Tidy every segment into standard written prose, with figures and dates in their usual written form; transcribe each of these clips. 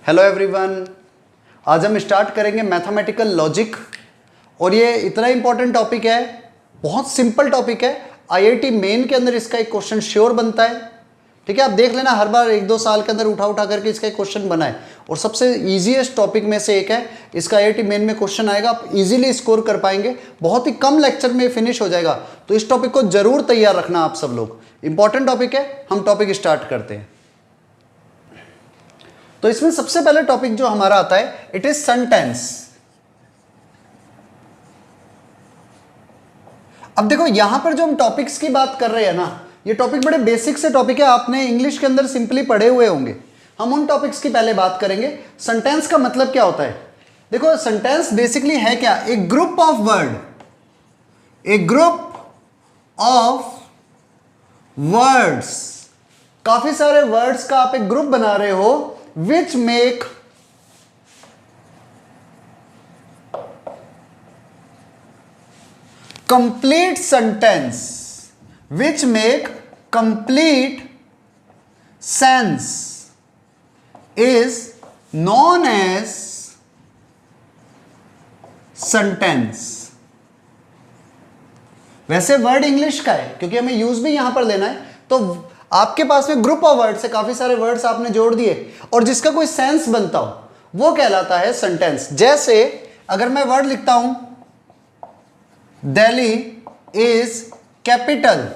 Hello everyone, आज हम start करेंगे मैथमेटिकल लॉजिक। और ये इतना इंपॉर्टेंट टॉपिक है, बहुत सिंपल टॉपिक है। आईआईटी मेन के अंदर इसका एक क्वेश्चन श्योर बनता है। ठीक है, आप देख लेना, हर बार 1-2 साल के अंदर उठा करके इसका एक क्वेश्चन बना है। और सबसे ईजीएस्ट टॉपिक में से एक है, इसका आईआईटी मेन में क्वेश्चन आएगा, आप इजीली स्कोर कर पाएंगे, बहुत ही कम लेक्चर में फिनिश हो जाएगा। तो इस टॉपिक को जरूर तैयार रखना आप सब लोग, इंपॉर्टेंट टॉपिक है। हम टॉपिक स्टार्ट करते हैं। तो इसमें सबसे पहले टॉपिक जो हमारा आता है, इट इज सेंटेंस। अब देखो यहां पर जो हम टॉपिक्स की बात कर रहे हैं ना, ये टॉपिक बड़े बेसिक से टॉपिक है, आपने इंग्लिश के अंदर सिंपली पढ़े हुए होंगे। हम उन टॉपिक्स की पहले बात करेंगे। सेंटेंस का मतलब क्या होता है? देखो सेंटेंस बेसिकली है क्या? एक ग्रुप ऑफ वर्ड, एक ग्रुप ऑफ वर्ड्स, काफी सारे वर्ड्स का आप एक ग्रुप बना रहे हो, which make complete sentence, which make complete sense is known as sentence। वैसे वर्ड इंग्लिश का है क्योंकि हमें यूज भी यहां पर लेना है, तो आपके पास में ग्रुप ऑफ वर्ड्स है, काफी सारे वर्ड्स आपने जोड़ दिए और जिसका कोई सेंस बनता हो वो कहलाता है सेंटेंस। जैसे अगर मैं वर्ड लिखता हूं Delhi is capital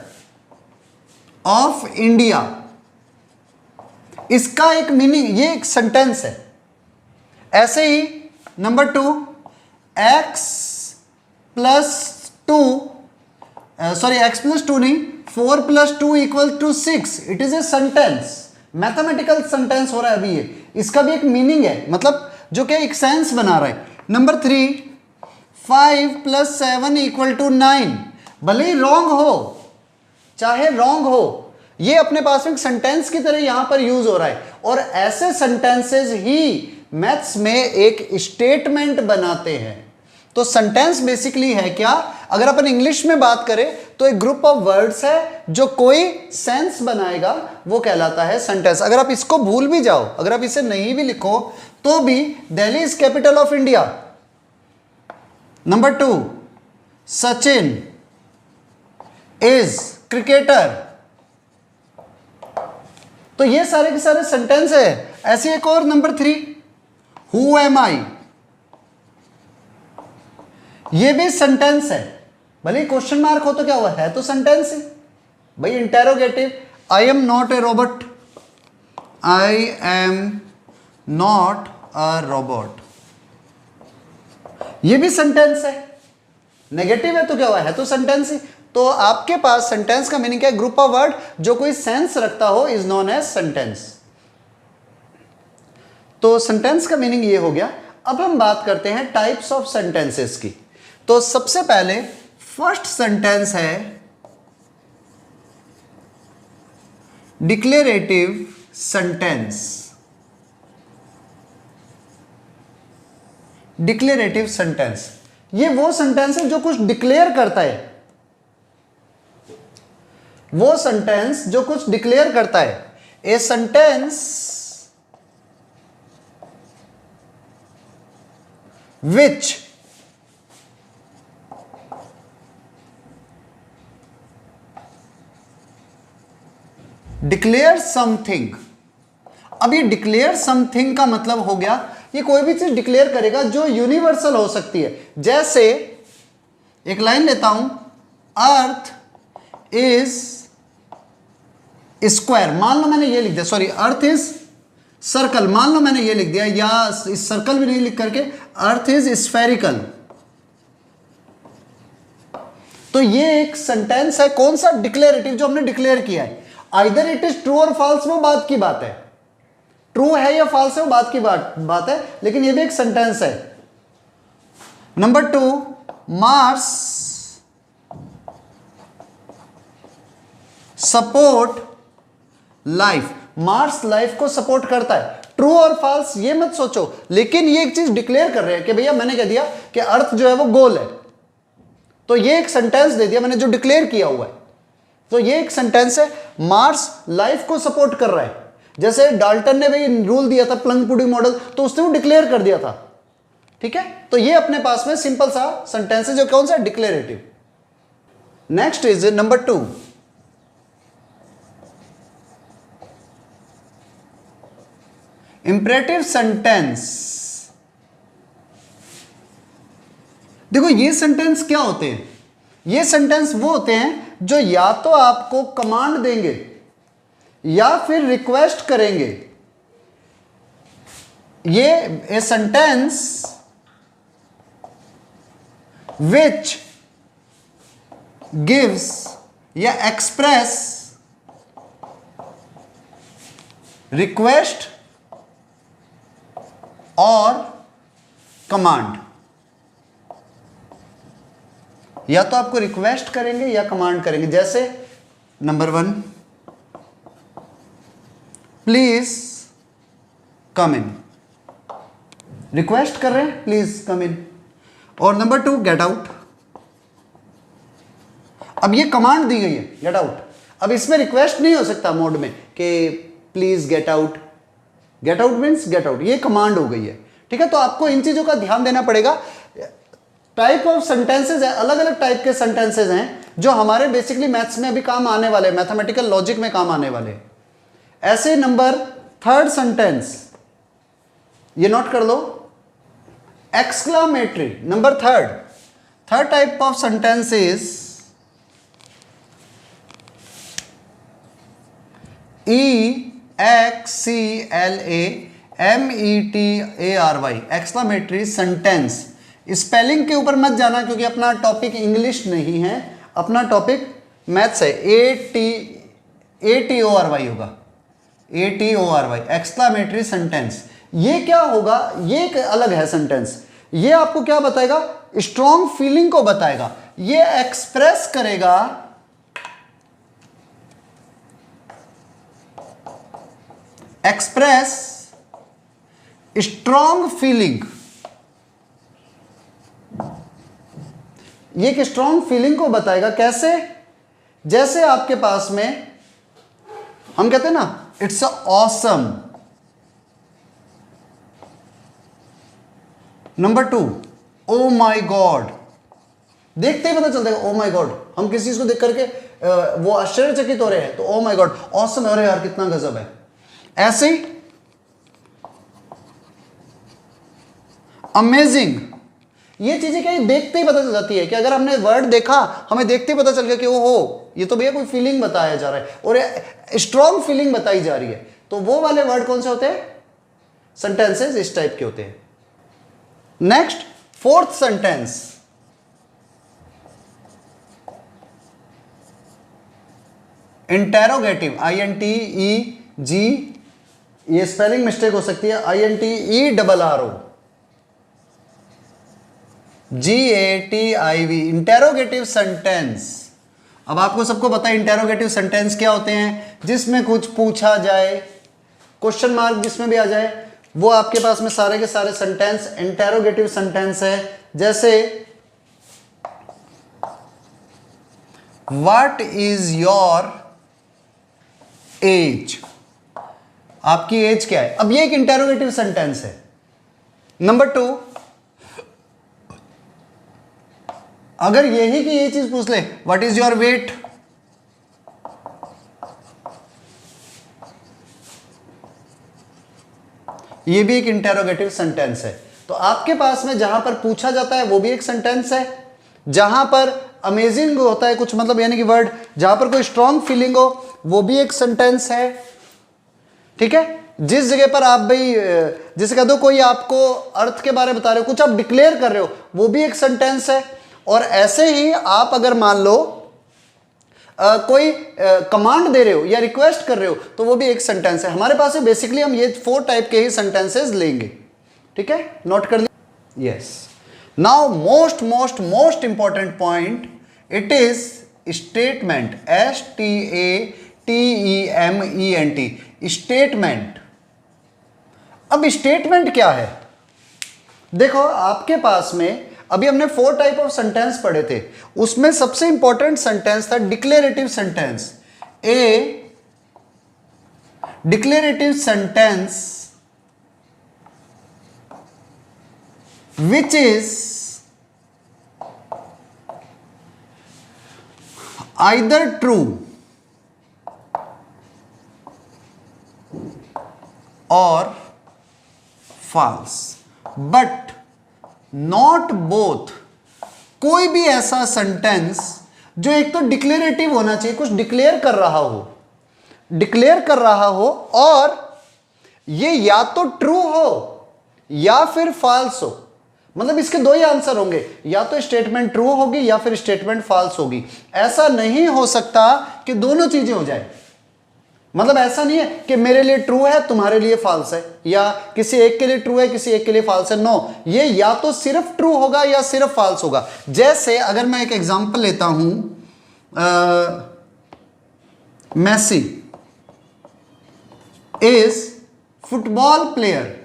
of India, इसका एक मीनिंग, ये एक सेंटेंस है। ऐसे ही नंबर 2, x प्लस 2 नहीं, 4 + 2 = 6, it is a sentence. Mathematical sentence हो रहा है अभी ये, इसका भी एक मीनिंग है, मतलब जो कि एक सेंस बना रहा है। नंबर 3, 5 + 7 = 9, भले ही रॉन्ग हो, चाहे रॉन्ग हो, ये अपने पास में एक सेंटेंस की तरह यहां पर यूज हो रहा है। और ऐसे सेंटेंसेस ही मैथ्स में एक स्टेटमेंट बनाते हैं। तो सेंटेंस बेसिकली है क्या? अगर अपन इंग्लिश में बात करें तो एक ग्रुप ऑफ वर्ड्स है जो कोई सेंस बनाएगा, वो कहलाता है सेंटेंस। अगर आप इसको भूल भी जाओ, अगर आप इसे नहीं भी लिखो तो भी Delhi is capital of India. Number 2, Sachin is cricketer, तो ये सारे के सारे सेंटेंस है। ऐसे एक और नंबर 3, हु एम आई, ये भी सेंटेंस है, भले क्वेश्चन मार्क हो तो क्या हुआ, है तो सेंटेंस है भाई। Interrogative, I am not a robot, I am not a robot, ये भी सेंटेंस है। नेगेटिव है तो क्या हुआ, है तो सेंटेंस ही। तो आपके पास सेंटेंस का मीनिंग क्या है? ग्रुप ऑफ वर्ड जो कोई सेंस रखता हो इज नोन एज सेंटेंस। तो सेंटेंस का मीनिंग ये हो गया। अब हम बात करते हैं टाइप्स ऑफ सेंटेंसेस की। तो सबसे पहले फर्स्ट सेंटेंस है डिक्लेरेटिव सेंटेंस। डिक्लेरेटिव सेंटेंस, ये वो सेंटेंस है जो कुछ डिक्लेयर करता है, वो सेंटेंस जो कुछ डिक्लेयर करता है। A sentence which declare something. अब ये डिक्लेयर समथिंग का मतलब हो गया, ये कोई भी चीज डिक्लेयर करेगा जो यूनिवर्सल हो सकती है। जैसे एक लाइन लेता हूं, अर्थ इज स्क्वायर, मान लो मैंने ये लिख दिया, सॉरी अर्थ इज सर्कल, मान लो मैंने ये लिख दिया, या इस सर्कल भी नहीं लिख करके अर्थ इज स्फेरिकल। तो ये एक सेंटेंस है, कौन सा? डिक्लेरेटिव, जो हमने डिक्लेयर किया है। आइदर इट इज ट्रू और फॉल्स, वो बात की बात है, ट्रू है या फॉल्स है वो बात की बात है, लेकिन ये भी एक सेंटेंस है। Number 2, Mars support life, Mars life को सपोर्ट करता है। ट्रू और फॉल्स ये मत सोचो, लेकिन ये एक चीज डिक्लेयर कर रहे हैं कि भैया मैंने कह दिया कि अर्थ जो है वो गोल है, तो ये एक सेंटेंस दे दिया मैंने जो डिक्लेयर किया हुआ है। तो ये एक सेंटेंस है, मार्स लाइफ को सपोर्ट कर रहा है। जैसे डाल्टन ने भी रूल दिया था प्लंग पुडिंग मॉडल, तो उसने वो डिक्लेयर कर दिया था। ठीक है, तो ये अपने पास में सिंपल सा सेंटेंस है जो कौन सा declarative. Next is number 2, imperative sentence. देखो ये सेंटेंस क्या होते हैं, ये सेंटेंस वो होते हैं जो या तो आपको कमांड देंगे या फिर रिक्वेस्ट करेंगे। ये ए सेंटेंस विच गिव्स या एक्सप्रेस रिक्वेस्ट और कमांड, या तो आपको रिक्वेस्ट करेंगे या कमांड करेंगे। जैसे number 1, please come in, request कर रहे हैं प्लीज कम इन। और नंबर 2, गेट आउट। अब ये कमांड दी गई है गेट आउट, अब इसमें रिक्वेस्ट नहीं हो सकता मोड में कि please get out. Get out means get out, ये कमांड हो गई है। ठीक है, तो आपको इन चीजों का ध्यान देना पड़ेगा। टाइप ऑफ सेंटेंसेज है, अलग अलग टाइप के सेंटेंसेज हैं जो हमारे बेसिकली मैथ्स में अभी काम आने वाले, मैथमेटिकल लॉजिक में काम आने वाले। ऐसे नंबर 3rd सेंटेंस, ये नोट कर लो, exclamatory. Number 3rd type of sentence is EXCLAMETARY, exclamatory sentence. Spelling के ऊपर मत जाना क्योंकि अपना टॉपिक इंग्लिश नहीं है, अपना टॉपिक मैथ्स है। ATORY होगा, ATORY, एक्सक्लामेटरी सेंटेंस। ये क्या होगा, ये एक अलग है सेंटेंस। ये आपको क्या बताएगा, स्ट्रॉन्ग फीलिंग को बताएगा। ये एक्सप्रेस करेगा एक्सप्रेस स्ट्रॉन्ग फीलिंग, ये एक स्ट्रॉन्ग फीलिंग को बताएगा। कैसे, जैसे आपके पास में हम कहते हैं ना it's awesome. Number 2, oh my God, देखते ही पता चलता है ओ माई गॉड। हम किसी चीज को देख करके वो आश्चर्यचकित हो रहे हैं तो ओ माई गॉड, ऑसम है, अरे यार कितना गजब है। ऐसे ही अमेजिंग, ये चीजें क्या देखते ही पता चल जाती है कि अगर हमने वर्ड देखा हमें देखते ही पता चल गया कि ओहो ये तो भैया कोई फीलिंग बताया जा रहा है और स्ट्रॉन्ग फीलिंग बताई जा रही है। तो वो वाले वर्ड कौन से होते हैं, सेंटेंसेस इस टाइप के होते हैं। Next 4th sentence, interrogative, INTEG, ये स्पेलिंग मिस्टेक हो सकती है, INTERRO GATIV, इंटेरोगेटिव सेंटेंस। अब आपको सबको पता है इंटेरोगेटिव सेंटेंस क्या होते हैं, जिसमें कुछ पूछा जाए, क्वेश्चन मार्क जिसमें भी आ जाए, वो आपके पास में सारे के सारे सेंटेंस इंटेरोगेटिव सेंटेंस है। जैसे व्हाट इज योर एज, आपकी एज क्या है। अब ये एक इंटेरोगेटिव सेंटेंस है। नंबर 2, अगर यही की ये चीज पूछ ले, व्हाट इज योर वेट, ये भी एक इंटेरोगेटिव सेंटेंस है। तो आपके पास में जहां पर पूछा जाता है वो भी एक सेंटेंस है, जहां पर अमेजिंग होता है कुछ मतलब यानी कि वर्ड, जहां पर कोई स्ट्रॉन्ग फीलिंग हो वो भी एक सेंटेंस है। ठीक है, जिस जगह पर आप भाई जैसे कह दो कोई आपको अर्थ के बारे में बता रहे हो, कुछ आप डिक्लेयर कर रहे हो, वो भी एक सेंटेंस है। और ऐसे ही आप अगर मान लो कोई कमांड दे रहे हो या रिक्वेस्ट कर रहे हो तो वो भी एक सेंटेंस है। हमारे पास है बेसिकली हम ये 4 टाइप के ही सेंटेंसेस लेंगे। ठीक है, नोट कर लिया। Yes, now most important point, it is statement, STATEMENT, statement. अब स्टेटमेंट क्या है, देखो आपके पास में अभी हमने 4 टाइप ऑफ सेंटेंस पढ़े थे, उसमें सबसे इंपॉर्टेंट सेंटेंस था declarative sentence. A declarative sentence which is either true or false but not both। कोई भी ऐसा सेंटेंस जो एक तो डिक्लेरेटिव होना चाहिए, कुछ डिक्लेयर कर रहा हो और ये या तो ट्रू हो या फिर फॉल्स हो। मतलब इसके दो ही आंसर होंगे, या तो स्टेटमेंट ट्रू होगी या फिर स्टेटमेंट फॉल्स होगी। ऐसा नहीं हो सकता कि दोनों चीजें हो जाए। मतलब ऐसा नहीं है कि मेरे लिए ट्रू है तुम्हारे लिए फॉल्स है, या किसी एक के लिए ट्रू है किसी एक के लिए फॉल्स है। नो, ये या तो सिर्फ ट्रू होगा या सिर्फ फॉल्स होगा। जैसे अगर मैं एक एग्जांपल लेता हूं, मेसी इज फुटबॉल प्लेयर।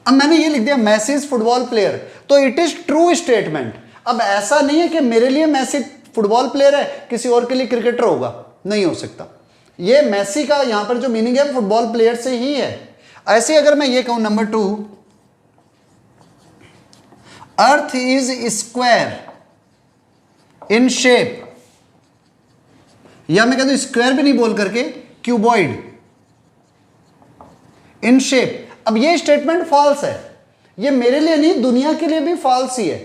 अब मैंने ये लिख दिया मेसी इज फुटबॉल प्लेयर, तो इट इज ट्रू स्टेटमेंट। अब ऐसा नहीं है कि मेरे लिए मेसी फुटबॉल प्लेयर है किसी और के लिए क्रिकेटर होगा, नहीं हो सकता। ये मेसी का यहां पर जो मीनिंग है फुटबॉल प्लेयर से ही है। ऐसे अगर मैं ये कहूं number 2, earth is square in shape, या मैं कहता हूं स्क्वायर भी नहीं बोल करके क्यूबॉइड इन शेप। अब ये स्टेटमेंट फॉल्स है, ये मेरे लिए नहीं दुनिया के लिए भी फॉल्स ही है।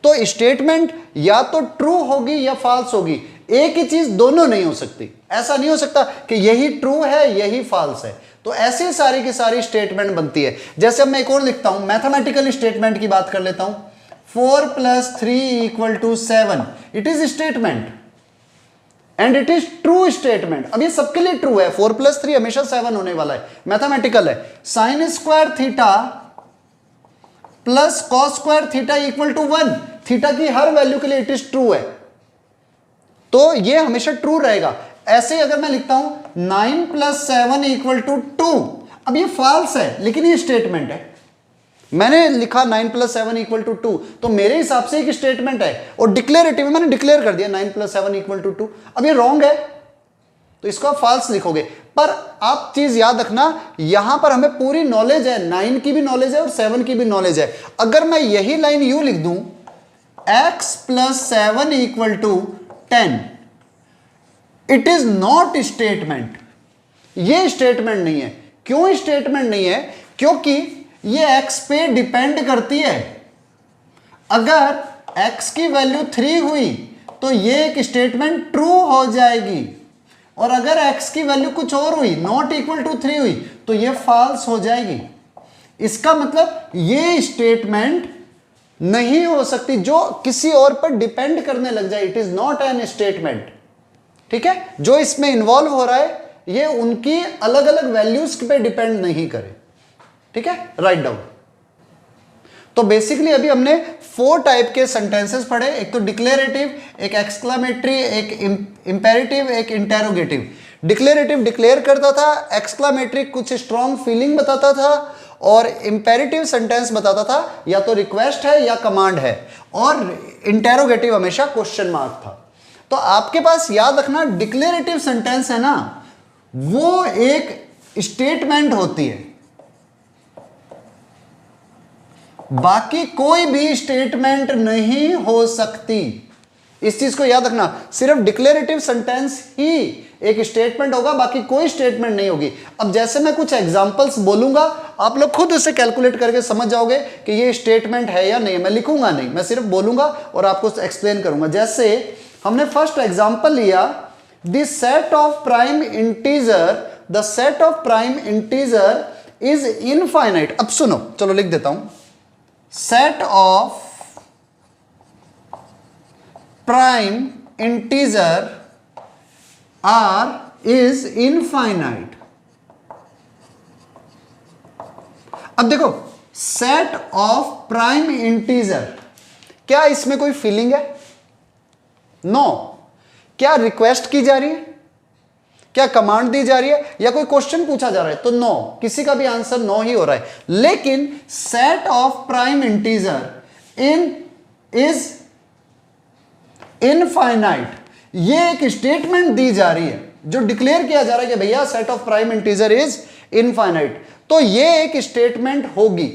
तो स्टेटमेंट या तो ट्रू होगी या फॉल्स होगी, एक ही चीज दोनों नहीं हो सकती। ऐसा नहीं हो सकता कि यही ट्रू है यही फॉल्स है। तो ऐसे सारी की सारी स्टेटमेंट बनती है। जैसे अब मैं एक और लिखता हूं, मैथमेटिकल स्टेटमेंट की बात कर लेता हूं। 4 + 3 = 7, it is statement and it is true statement. अब ये सबके लिए ट्रू है, 4 + 3 हमेशा 7 होने वाला है, मैथमेटिकल है। sin² theta plus cos² theta = 1, theta की हर वैल्यू के लिए इट इज ट्रू है, तो ये हमेशा ट्रू रहेगा। ऐसे अगर मैं लिखता हूं 9 + 7 = 2, अब ये फॉल्स है लेकिन ये स्टेटमेंट है। मैंने लिखा 9 + 7 = 2, तो मेरे हिसाब से एक स्टेटमेंट है और डिक्लेरेटिव मैंने डिक्लेयर कर दिया 9 + 7 = 2। अब ये रॉन्ग है तो इसको आप फॉल्स लिखोगे। पर आप चीज याद रखना, यहां पर हमें पूरी नॉलेज है, 9 की भी नॉलेज है और 7 की भी नॉलेज है। अगर मैं यही लाइन यूं लिख दूं, x + 7 = 10, it is not statement. ये स्टेटमेंट नहीं है। क्यों स्टेटमेंट नहीं है? क्योंकि ये x पे डिपेंड करती है। अगर x की वैल्यू 3 हुई तो ये एक स्टेटमेंट ट्रू हो जाएगी, और अगर x की वैल्यू कुछ और हुई, नॉट इक्वल टू 3 हुई, तो ये फॉल्स हो जाएगी। इसका मतलब ये स्टेटमेंट नहीं हो सकती जो किसी और पर डिपेंड करने लग जाए। It is not an statement. ठीक है, जो इसमें इन्वॉल्व हो रहा है ये उनकी अलग अलग वैल्यूज पे डिपेंड नहीं करे। ठीक है, राइट डाउन। तो बेसिकली अभी हमने 4 टाइप के सेंटेंसेस पढ़े, एक तो डिक्लेरेटिव, एक एक्सक्लामेटरी, एक इंपेरेटिव, एक इंटेरोगेटिव। डिक्लेरेटिव डिक्लेयर करता था, एक्सक्लामेटरी कुछ स्ट्रॉन्ग फीलिंग बताता था, और इंपेरेटिव सेंटेंस बताता था या तो रिक्वेस्ट है या कमांड है, और इंटेरोगेटिव हमेशा क्वेश्चन मार्क था। तो आपके पास याद रखना, डिक्लेरेटिव सेंटेंस है ना, वो एक स्टेटमेंट होती है, बाकी कोई भी स्टेटमेंट नहीं हो सकती। इस चीज को याद रखना, सिर्फ डिक्लेरेटिव सेंटेंस ही एक स्टेटमेंट होगा, बाकी कोई स्टेटमेंट नहीं होगी। अब जैसे मैं कुछ एग्जांपल्स बोलूंगा, आप लोग खुद उसे कैलकुलेट करके समझ जाओगे कि ये स्टेटमेंट है या नहीं। मैं लिखूंगा नहीं, मैं सिर्फ बोलूंगा और आपको एक्सप्लेन करूंगा। जैसे हमने फर्स्ट एग्जांपल लिया, the set of prime integer, the set of prime integer is infinite. अब सुनो, चलो लिख देता हूं, set of prime integer r is infinite। अब देखो, set of prime integer, क्या इसमें कोई फीलिंग है? नो। क्या रिक्वेस्ट की जा रही है? क्या कमांड दी जा रही है? या कोई क्वेश्चन पूछा जा रहा है? तो नो, किसी का भी आंसर नो ही हो रहा है। लेकिन set of prime integer is infinite. ये एक स्टेटमेंट दी जा रही है, जो डिक्लेयर किया जा रहा है कि भैया set of prime integer is infinite, तो ये एक स्टेटमेंट होगी।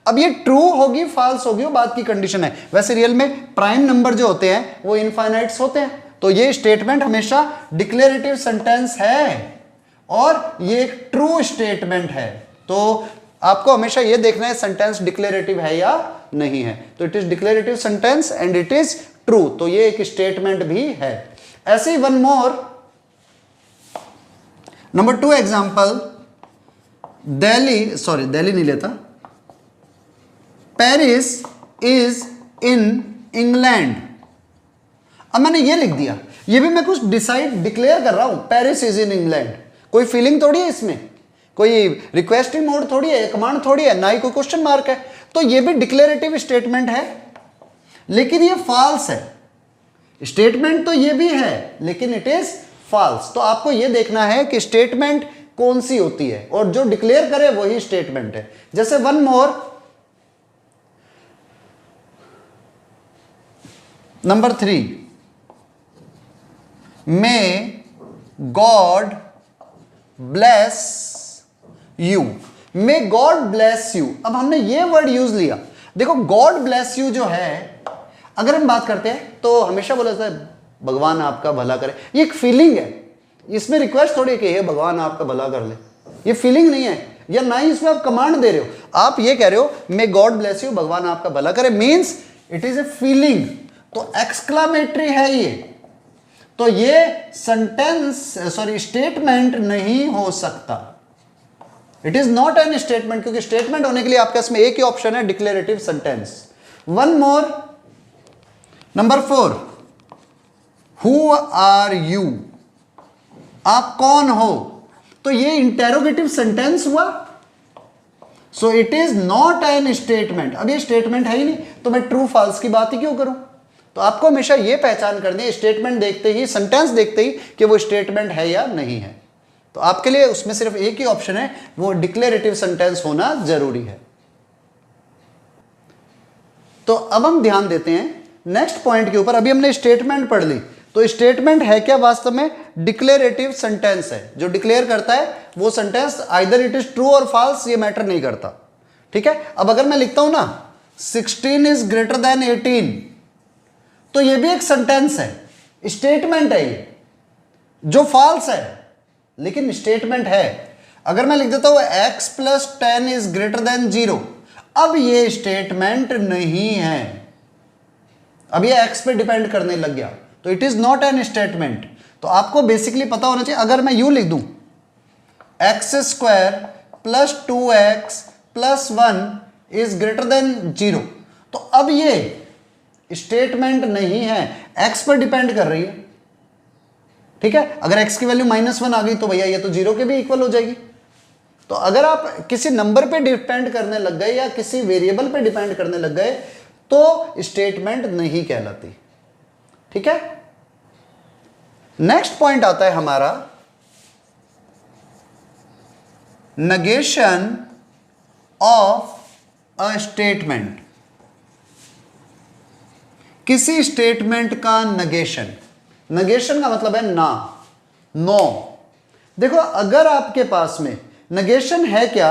अब ये ट्रू होगी फॉल्स होगी वो बात की कंडीशन है। वैसे रियल में प्राइम नंबर जो होते हैं वो इनफाइनाइट्स होते हैं, तो ये स्टेटमेंट हमेशा डिक्लेरेटिव सेंटेंस है और ये एक ट्रू स्टेटमेंट है। तो आपको हमेशा ये देखना है सेंटेंस डिक्लेरेटिव है या नहीं है। तो it is declarative sentence and it is true, तो ये एक स्टेटमेंट भी है। ऐसे ही one more, number 2 example, Delhi नहीं लेता, पेरिस इज इन इंग्लैंड। अब मैंने ये लिख दिया, ये भी मैं कुछ डिक्लेयर कर रहा हूं, पेरिस इज इन इंग्लैंड। कोई फीलिंग थोड़ी है इसमें, कोई रिक्वेस्टिंग मोड थोड़ी है, कमांड थोड़ी है, ना ही कोई क्वेश्चन मार्क है। तो ये भी डिक्लेरेटिव स्टेटमेंट है, लेकिन ये फॉल्स है। स्टेटमेंट तो ये भी है लेकिन इट इज फॉल्स। तो आपको ये देखना है कि स्टेटमेंट कौन सी होती है और जो डिक्लेयर करे वही स्टेटमेंट है। जैसे one more, number 3, may God bless you. May God bless you, अब हमने ये वर्ड यूज लिया। देखो गॉड ब्लेस यू जो है, अगर हम बात करते हैं तो हमेशा बोला जाता है भगवान आपका भला करे, ये एक फीलिंग है, इसमें रिक्वेस्ट थोड़ी है कि हे भगवान आपका भला कर ले, ये फीलिंग नहीं है, या ना ही इसमें आप कमांड दे रहे हो। आप ये कह रहे हो मे गॉड ब्लेस यू, भगवान आपका भला करे, means it is a feeling, तो एक्सक्लामेटरी है ये, तो ये स्टेटमेंट नहीं हो सकता। It is not an statement, क्योंकि स्टेटमेंट होने के लिए आपके पास में एक ही ऑप्शन है, declarative sentence. One more, number 4, who are you, आप कौन हो, तो ये इंटेरोगेटिव सेंटेंस हुआ, so it is not an statement. अब ये स्टेटमेंट है ही नहीं, तो मैं ट्रू फॉल्स की बात ही क्यों करूं। तो आपको हमेशा ये पहचान करनी है स्टेटमेंट देखते ही, सेंटेंस देखते ही, कि वो स्टेटमेंट है या नहीं है। तो आपके लिए उसमें सिर्फ एक ही ऑप्शन है, वो डिक्लेरेटिव सेंटेंस होना जरूरी है। तो अब हम ध्यान देते हैं नेक्स्ट पॉइंट के ऊपर। अभी हमने स्टेटमेंट पढ़ ली, तो स्टेटमेंट है क्या, वास्तव में डिक्लेरेटिव सेंटेंस है, जो डिक्लेयर करता है वो sentence either it is true और फॉल्स, ये मैटर नहीं करता। ठीक है, अब अगर मैं लिखता हूं ना 16 इज ग्रेटर देन 18, तो ये भी एक सेंटेंस है, स्टेटमेंट है ये, जो फॉल्स है लेकिन स्टेटमेंट है। अगर मैं लिख देता हूं x + 10 इज ग्रेटर देन 0, अब ये स्टेटमेंट नहीं है, अब ये x पे डिपेंड करने लग गया, तो it is not an statement. तो आपको बेसिकली पता होना चाहिए, अगर मैं यूं लिख दूं x² + 2x + 1 is greater then 0, तो अब ये स्टेटमेंट नहीं है, x पर डिपेंड कर रही है। ठीक है, अगर x की वैल्यू -1 आ गई तो भैया ये तो 0 के भी इक्वल हो जाएगी। तो अगर आप किसी नंबर पे डिपेंड करने लग गए या किसी वेरिएबल पे डिपेंड करने लग गए तो स्टेटमेंट नहीं कहलाती। ठीक है, नेक्स्ट पॉइंट आता है हमारा नेगेशन ऑफ अ स्टेटमेंट। किसी स्टेटमेंट का नेगेशन, नेगेशन का मतलब है ना, नो। देखो अगर आपके पास में नेगेशन है क्या,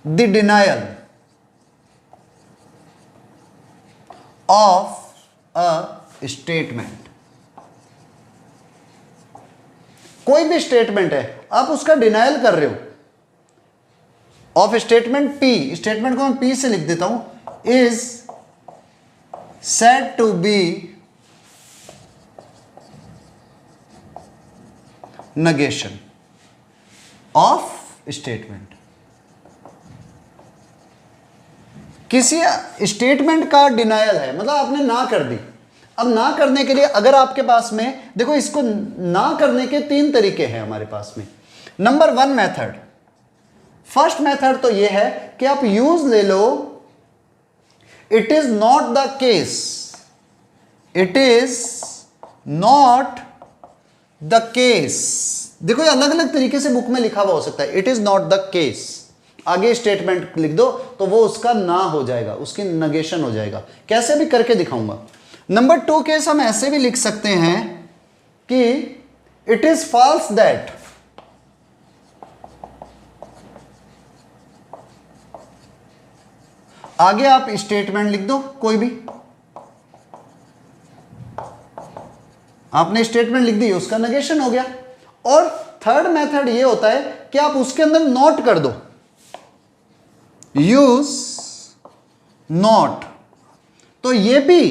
the denial of a statement. कोई भी स्टेटमेंट है, आप उसका डिनायल कर रहे हो ऑफ स्टेटमेंट पी, स्टेटमेंट को मैं पी से लिख देता हूं, is said to be negation of statement। किसी स्टेटमेंट का डिनायल है, मतलब आपने ना कर दी। अब ना करने के लिए अगर आपके पास में, देखो इसको ना करने के 3 तरीके हैं हमारे पास में। नंबर 1 मेथड, फर्स्ट मेथड तो यह है कि आप यूज ले लो it is not the case, it is not the case. देखो ये अलग अलग तरीके से बुक में लिखा हुआ हो सकता है, it is not the case, आगे स्टेटमेंट लिख दो तो वो उसका ना हो जाएगा, उसकी नेगेशन हो जाएगा। कैसे भी करके दिखाऊंगा। नंबर 2 केस हम ऐसे भी लिख सकते हैं कि इट इज फॉल्स दैट आगे आप स्टेटमेंट लिख दो कोई भी, आपने स्टेटमेंट लिख दी, उसका नेगेशन हो गया। और थर्ड मेथड ये होता है कि आप उसके अंदर नॉट कर दो, यूज नॉट, तो ये भी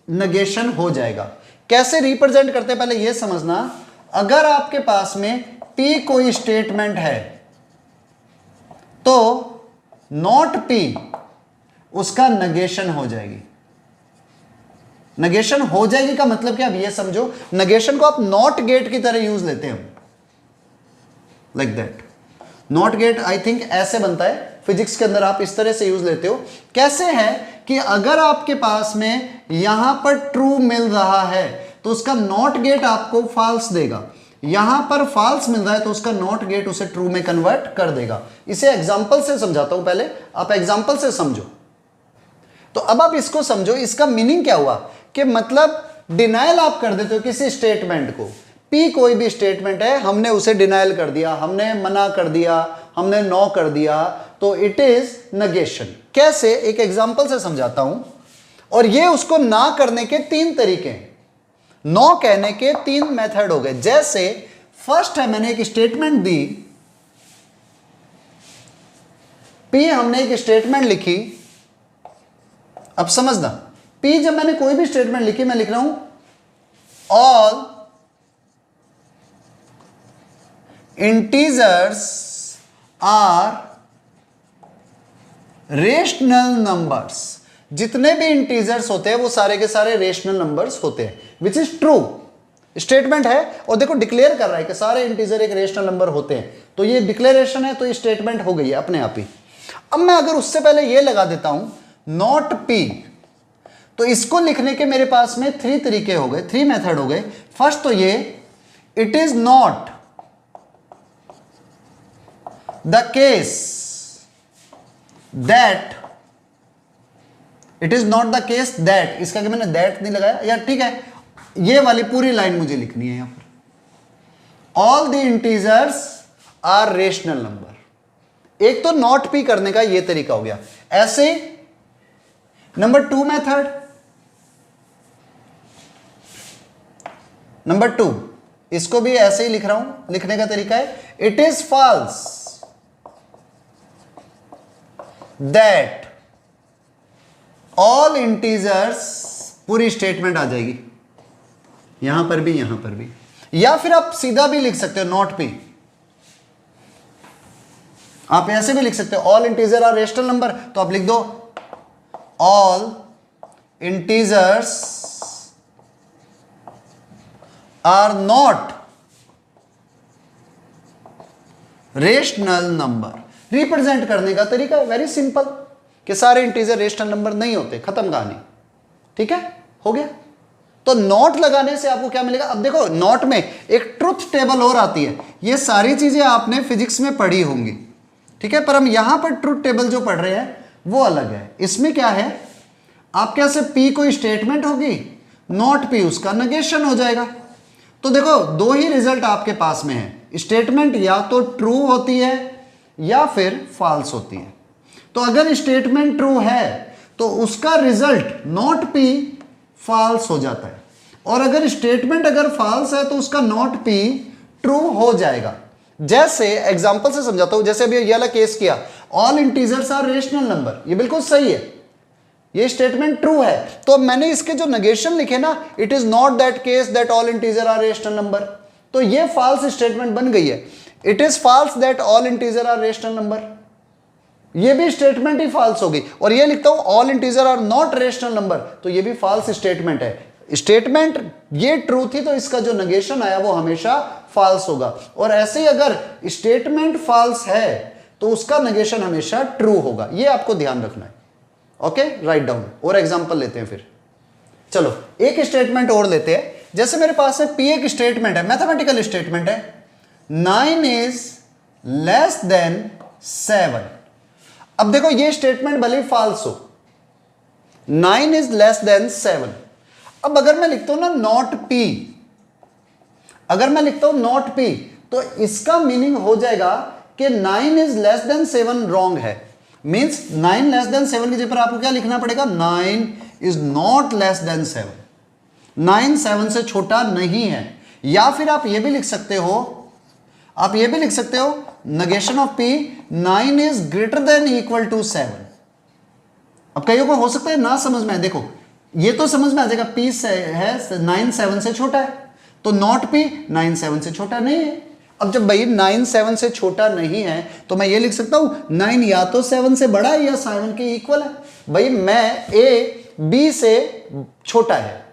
नेगेशन हो जाएगा। कैसे रिप्रेजेंट करते हैं पहले ये समझना। अगर आपके पास में P कोई स्टेटमेंट है तो नॉट P उसका नेगेशन हो जाएगी। नेगेशन हो जाएगी का मतलब क्या, अब ये समझो, नेगेशन को आप नॉट गेट की तरह यूज लेते हैं, like that. Not gate I think ऐसे बनता है फिजिक्स के अंदर, आप इस तरह से यूज लेते हो। कैसे है कि अगर आपके पास में यहां पर ट्रू मिल रहा है तो उसका नॉट गेट आपको फॉल्स देगा, यहां पर फॉल्स मिल रहा है तो उसका नॉट गेट उसे ट्रू में कन्वर्ट कर देगा। इसे एग्जांपल से समझाता हूं, पहले आप एग्जांपल से समझो। तो अब आप इसको समझो, इसका मीनिंग क्या हुआ कि मतलब डिनाइल आप कर देते हो किसी स्टेटमेंट को। P कोई भी स्टेटमेंट है, हमने उसे डिनाइल कर दिया, हमने मना कर दिया, हमने नो कर दिया, तो इट इज नेगेशन। कैसे, एक एग्जांपल से समझाता हूं। और ये उसको ना करने के 3 तरीके हैं, नो कहने के 3 मेथड हो गए। जैसे फर्स्ट है, मैंने एक स्टेटमेंट दी, P हमने एक स्टेटमेंट लिखी। अब समझना, P जब मैंने कोई भी स्टेटमेंट लिखी, मैं लिख रहा हूं all integers are rational numbers. जितने भी इंटीजर्स होते हैं वो सारे के सारे रेशनल नंबर्स होते हैं, विच इज ट्रू। स्टेटमेंट है और देखो डिक्लेयर कर रहा है कि सारे इंटीजर एक रेशनल नंबर होते हैं, तो ये डिक्लेरेशन है, तो ये स्टेटमेंट हो गई है अपने आप ही। अब मैं अगर उससे पहले ये लगा देता हूं नॉट P, तो इसको लिखने के मेरे पास में 3 तरीके हो गए, 3 मेथड हो गए। फर्स्ट तो ये, it is not the case that, it is not the case that, इसका कि मैंने दैट नहीं लगाया यार, ठीक है, ये वाली पूरी लाइन मुझे लिखनी है यहां पर। All the integers are rational number. एक तो नॉट P करने का ये तरीका हो गया। ऐसे नंबर 2 मेथड, नंबर 2, इसको भी ऐसे ही लिख रहा हूं, लिखने का तरीका है it is false that all integers, पूरी स्टेटमेंट आ जाएगी यहां पर भी, यहां पर भी। या फिर आप सीधा भी लिख सकते हो नॉट P, आप ऐसे भी लिख सकते हो all integer are rational number, तो आप लिख दो all integers are not rational number. Represent करने का तरीका वेरी सिंपल, कि सारे इंटीजर रेशनल नंबर नहीं होते, खत्म कहानी। ठीक है, हो गया। तो नॉट लगाने से आपको क्या मिलेगा, अब देखो नॉट में एक ट्रुथ टेबल और आती है, ये सारी चीजें आपने फिजिक्स में पढ़ी होंगी, ठीक है, पर हम यहां पर ट्रुथ टेबल जो पढ़ रहे हैं वो अलग है। इसमें क्या है, आपके यहां से P कोई स्टेटमेंट होगी, नॉट P उसका नेगेशन हो जाएगा। तो देखो 2 ही रिजल्ट आपके पास में है, स्टेटमेंट या तो ट्रू होती है या फिर फॉल्स होती है। तो अगर स्टेटमेंट ट्रू है तो उसका रिजल्ट नॉट P फॉल्स हो जाता है, और अगर स्टेटमेंट अगर फॉल्स है तो उसका नॉट P ट्रू हो जाएगा। जैसे एग्जांपल से समझाता हूं, जैसे अभी ये वाला केस किया, all integers are rational number, ये बिल्कुल सही है, ये स्टेटमेंट ट्रू है। तो मैंने इसके जो नेगेशन लिखे ना, it is not that case that all integer are rational number, तो ये फॉल्स स्टेटमेंट बन गई है। It is false that all integer are rational number, ये भी स्टेटमेंट ही फॉल्स होगी। और ये लिखता हूं all integer are not rational number, तो ये भी फॉल्स स्टेटमेंट है। स्टेटमेंट ये ट्रू थी तो इसका जो नेगेशन आया वो हमेशा फॉल्स होगा, और ऐसे ही अगर स्टेटमेंट फॉल्स है तो उसका नेगेशन हमेशा ट्रू होगा। ये आपको ध्यान रखना है। Okay, write down. और एग्जांपल लेते हैं फिर, चलो एक स्टेटमेंट और लेते हैं। जैसे मेरे पास है P एक स्टेटमेंट है, मैथमेटिकल स्टेटमेंट है, 9 इज लेस देन 7। अब देखो ये स्टेटमेंट भले फॉल्स हो, 9 इज लेस देन 7, अब अगर मैं लिखता हूं ना नॉट पी, अगर मैं लिखता हूं नॉट पी, तो इसका मीनिंग हो जाएगा कि 9 इज लेस देन 7 रॉन्ग है। मींस 9 लेस देन 7 की जगह पर आपको क्या लिखना पड़ेगा, 9 इज नॉट लेस देन 7, 9 7 से छोटा नहीं है। या फिर आप ये भी लिख सकते हो, आप ये भी लिख सकते हो negation of P, 9 is greater than equal to 7। अब कईयों को हो सकता है ना समझ में आए, देखो ये तो समझ में आ जाएगा, पी है 9 7 से छोटा है, तो नॉट पी 9 7 से छोटा नहीं है। अब जब भाई 9 7 से छोटा नहीं है तो मैं ये लिख सकता हूं 9 या तो 7 से बड़ा है या 7 के इक्वल है। भाई मैं ए बी से छोटा है,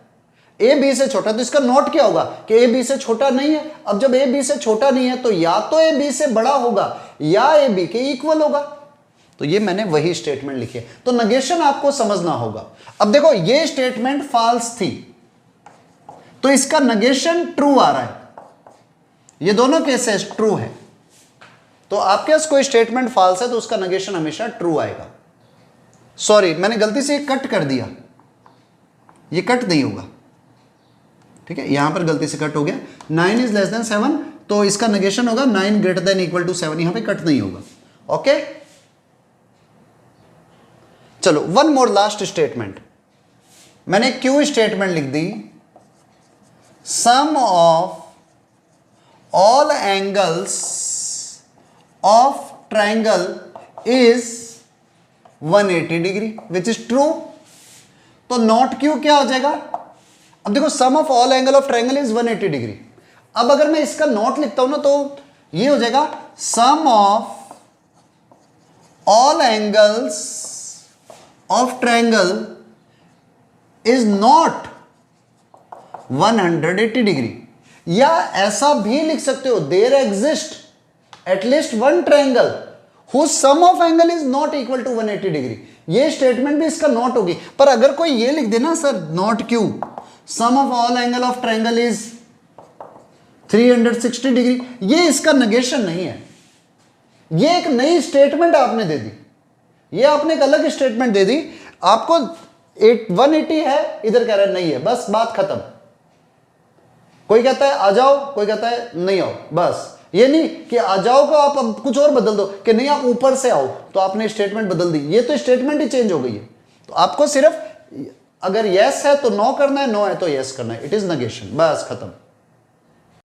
ए बी से छोटा, तो इसका नॉट क्या होगा कि ए बी से छोटा नहीं है। अब जब ए बी से छोटा नहीं है तो या तो ए बी से बड़ा होगा या ए बी के इक्वल होगा। तो ये मैंने वही स्टेटमेंट लिखी है, तो नेगेशन आपको समझना होगा। अब देखो ये स्टेटमेंट फॉल्स थी तो इसका नेगेशन ट्रू आ रहा है, ये दोनों केसेस ट्रू है। तो आपके पास कोई स्टेटमेंट फॉल्स है तो उसका नेगेशन हमेशा ट्रू आएगा। सॉरी मैंने गलती से कट कर दिया, ये कट नहीं होगा, ठीक है, यहां पर गलती से कट हो गया। 9 इज लेस देन 7 तो इसका नेगेशन होगा 9 ग्रेटर देन इक्वल टू 7, यहां पे कट नहीं होगा। ओके चलो वन मोर लास्ट स्टेटमेंट, मैंने क्यू स्टेटमेंट लिख दी, sum of all angles of triangle is 180 degree which is true. तो नॉट क्यू क्या हो जाएगा, अब देखो sum of all angle of triangle is 180 degree. अब अगर मैं इसका नॉट लिखता हूं ना तो ये हो जाएगा sum of all angles of triangle is not 180 degree. या ऐसा भी लिख सकते हो there exist at least one triangle whose sum of angle is not equal to 180 degree. ये स्टेटमेंट भी इसका नॉट होगी। पर अगर कोई ये लिख देना sir not Q sum of all angle of triangle is 360 degree, ये इसका नेगेशन नहीं है, ये एक नई स्टेटमेंट आपने दे दी, ये आपने एक अलग स्टेटमेंट दे दी। आपको 180 है, इधर कह रहा है नहीं है, बस बात खत्म। कोई कहता है आ जाओ, कोई कहता है नहीं आओ, बस। ये नहीं कि आ जाओ को आप अब कुछ और बदल दो कि नहीं आप ऊपर से आओ, तो आपने स्टेटमेंट बदल दी, ये तो स्टेटमेंट ही चेंज हो गई है। तो आपको सिर्फ अगर यस है तो नो करना है, नो है तो यस करना है, इट इज नेगेशन, बस खत्म।